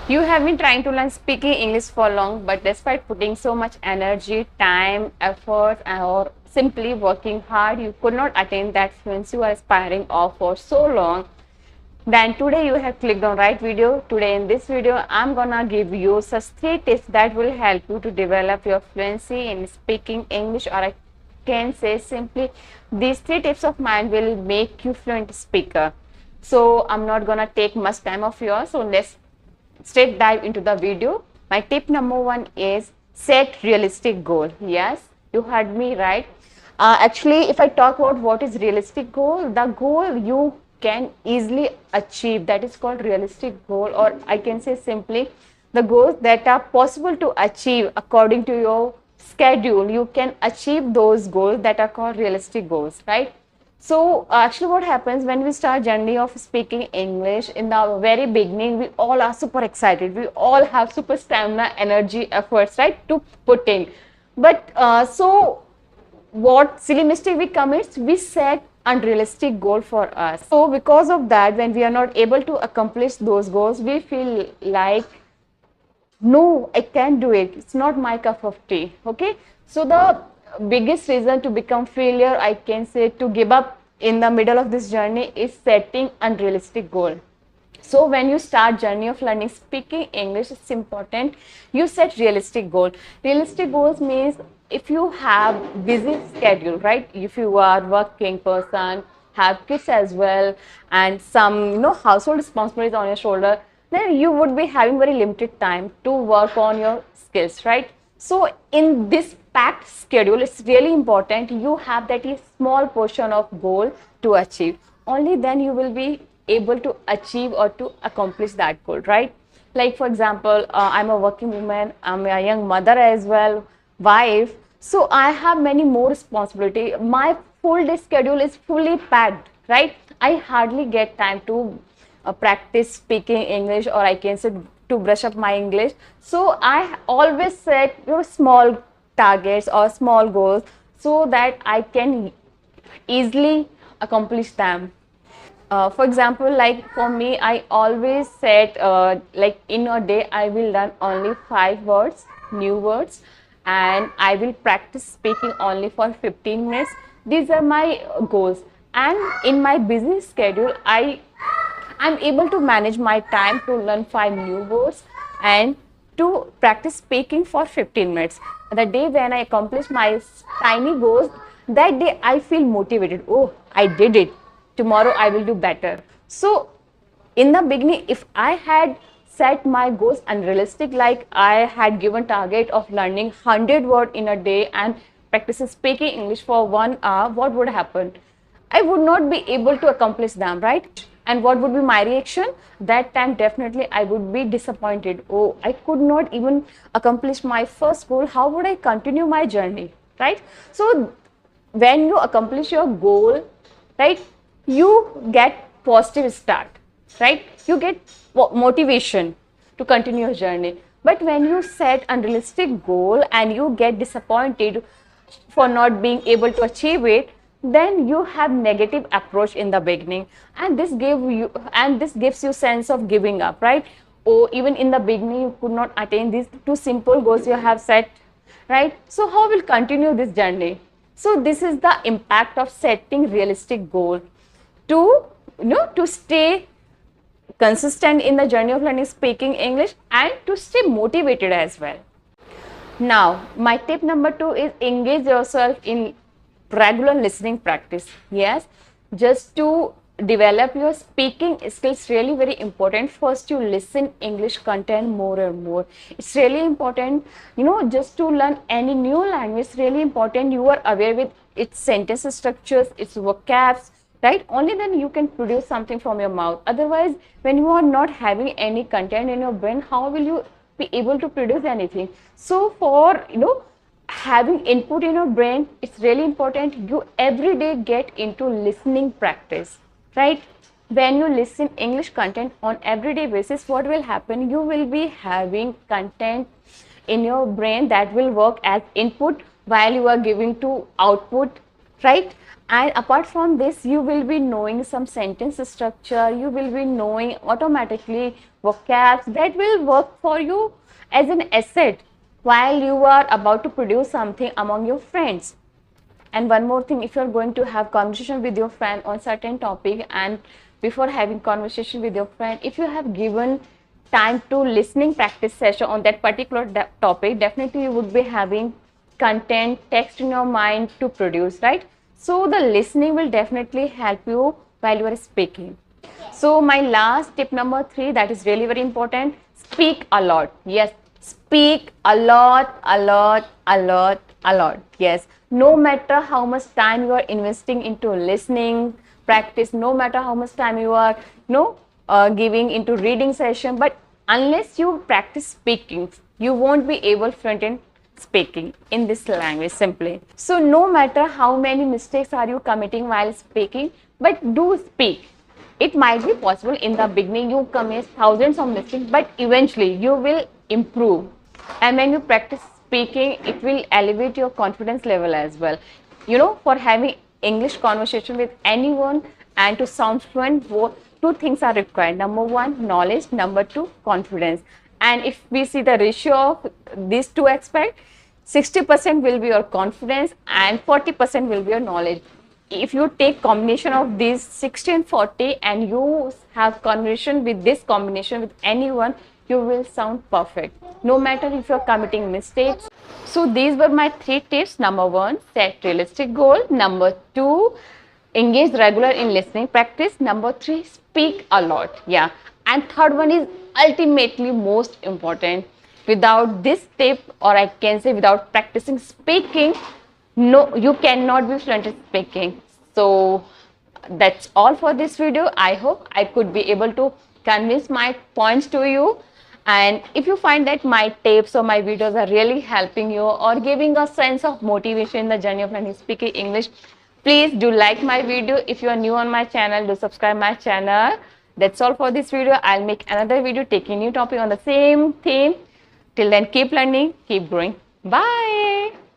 You have been trying to learn speaking English for long, but despite putting so much energy, time, effort, or simply working hard, you could not attain that fluency you are aspiring of for so long. Then today you have clicked on right video. Today in this video, I'm gonna give you such 3 tips that will help you to develop your fluency in speaking English, or I can say simply, these 3 tips of mine will make you fluent speaker. So I'm not gonna take much time of yours. So let's straight dive into the video. My tip number 1 is set realistic goal. Yes, you heard me right. Actually, if I talk about what is realistic goal, the goal you can easily achieve, that is called realistic goal, or I can say simply the goals that are possible to achieve according to your schedule. You can achieve those goals that are called realistic goals, right? So actually what happens when we start journey of speaking English, in the very beginning, we all are super excited. We all have super stamina, energy, efforts, right, to put in. But so what silly mistake we commit? We set unrealistic goal for us. So because of that, when we are not able to accomplish those goals, we feel like, no, I can't do it, it's not my cup of tea. Okay, so the biggest reason to become failure, I can say, to give up in the middle of this journey, is setting unrealistic goal. So when you start journey of learning speaking English, it's important you set realistic goal. Realistic goals means, if you have busy schedule, right, if you are working person, have kids as well, and some household responsibilities on your shoulder, then you would be having very limited time to work on your skills, right? So in this packed schedule, it's really important you have that small portion of goal to achieve. Only then you will be able to achieve or to accomplish that goal, right? Like for example, I'm a working woman, I'm a young mother as well, wife. So I have many more responsibility. My full day schedule is fully packed, right? I hardly get time to practice speaking English, or I can say to brush up my English. So I always set small targets or small goals so that I can easily accomplish them. For example, like for me, I always set like in a day I will learn only 5 words, new words, and I will practice speaking only for 15 minutes. These are my goals, and in my busy schedule, I'm able to manage my time to learn 5 new words and to practice speaking for 15 minutes. The day when I accomplish my tiny goals, that day I feel motivated. Oh, I did it. Tomorrow I will do better. So in the beginning, if I had set my goals unrealistic, like I had given target of learning 100 words in a day and practicing speaking English for 1 hour, what would happen? I would not be able to accomplish them, right? And what would be my reaction? That time definitely I would be disappointed. Oh, I could not even accomplish my first goal. How would I continue my journey, right? So when you accomplish your goal, right, you get positive start, right? You get motivation to continue your journey. But when you set unrealistic goal and you get disappointed for not being able to achieve it, then you have negative approach in the beginning, and this gives you sense of giving up, right? Or even in the beginning you could not attain these 2 simple goals you have set, right? So how will continue this journey? So this is the impact of setting realistic goal to to stay consistent in the journey of learning speaking English and to stay motivated as well. Now, my tip number 2 is engage yourself in regular listening practice. Yes, just to develop your speaking skills, really very important. First, you listen English content more and more. It's really important, just to learn any new language. It's really important you are aware with its sentence structures, its vocabs, right? Only then you can produce something from your mouth. Otherwise, when you are not having any content in your brain, how will you be able to produce anything? So for having input in your brain, it's really important you every day get into listening practice, right? When you listen English content on everyday basis, what will happen? You will be having content in your brain that will work as input while you are giving to output right? And apart from this, you will be knowing some sentence structure, you will be knowing automatically vocabs that will work for you as an asset while you are about to produce something among your friends. And one more thing, if you're going to have conversation with your friend on certain topic, and before having conversation with your friend, if you have given time to listening practice session on that particular topic, definitely you would be having content text in your mind to produce, right? So the listening will definitely help you while you are speaking. So my last tip number 3, that is really very important, speak a lot. Yes, speak a lot, a lot, a lot, a lot. Yes, no matter how much time you are investing into listening practice, no matter how much time you are giving into reading session, but unless you practice speaking, you won't be able fluent in speaking in this language simply. So no matter how many mistakes are you committing while speaking, but do speak. It might be possible in the beginning you commit thousands of mistakes, but eventually you will improve. And when you practice speaking, it will elevate your confidence level as well. For having English conversation with anyone and to sound fluent, both two things are required. Number one, knowledge. Number two, confidence. And if we see the ratio of these two aspects, 60% will be your confidence and 40% will be your knowledge. If you take combination of these 60 and 40 and you have conversation with this combination with anyone, you will sound perfect, no matter if you're committing mistakes. So these were my 3 tips. Number 1, set realistic goal. Number 2, engage regular in listening practice. Number 3, speak a lot. Yeah. And third one is ultimately most important. Without this tip, or I can say without practicing speaking, no, you cannot be fluent in speaking. So that's all for this video. I hope I could be able to convince my points to you. And if you find that my tips or my videos are really helping you or giving a sense of motivation in the journey of learning speaking English, please do like my video. If you are new on my channel, do subscribe my channel. That's all for this video. I'll make another video taking new topic on the same theme. Till then, keep learning, keep growing. Bye.